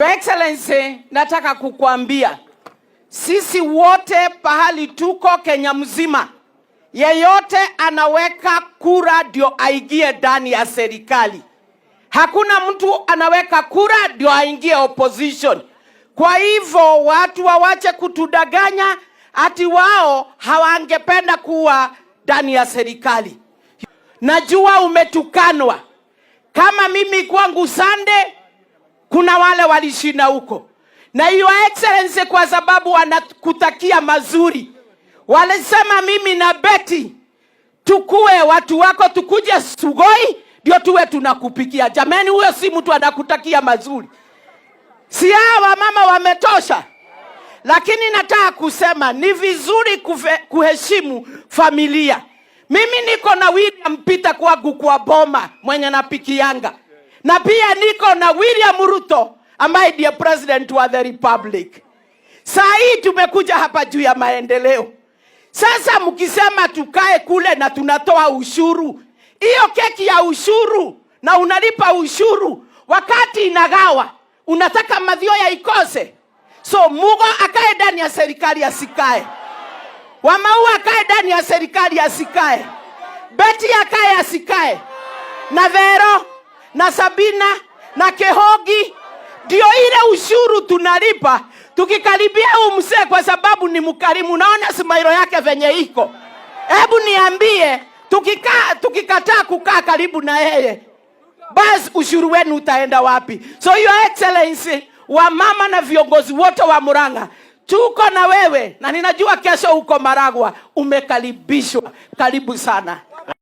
Your Excellency, nataka kukuambia sisi wote pahali tuko Kenya mzima, yeyote anaweka kura ndio aingie ndani ya serikali. Hakuna mtu anaweka kura ndio aingie opposition. Kwa hivyo watu wawache kutudanganya ati wao hawangependa kuwa ndani ya serikali. Najua umetukanwa. Kama mimi kwangu Sande, kuna wale walishinda huko. Na Your Excellency, kwa sababu wanakutakia mazuri, walisema mimi na Betty tukue watu wako, tukuje Sugoi ndio tuwe tunakupikia. Jamani, huyo si mtu anakutakia mazuri. Si hawa mama wametosha? Lakini nataka kusema ni vizuri kuheshimu familia. Mimi niko na William Peter kwangu kwa boma mwenye napikianga. Na pia niko na William Ruto ambaye ndiye president wa the republic. Saa hii tumekuja hapa juu ya maendeleo. Sasa mkisema tukae kule na tunatoa ushuru, hiyo keki ya ushuru na unalipa ushuru, wakati inagawa unataka Mathioya ikose. So Mugo akae ndani ya serikali asikae. Wamaua akae ndani ya serikali asikae. Betty akae asikae. Na Vero na Sabina na Kehogi, ndio ile ushuru tunalipa tukikaribia mzee kwa sababu ni mkarimu. Naona smailo yake venye iko. Hebu niambie, tukikataa kukaa karibu na yeye, basi ushuru wenu utaenda wapi? So Your Excellency, wa mama na viongozi wote wa Murang'a, tuko na wewe, na ninajua kesho uko Maragwa, umekaribishwa. Karibu sana.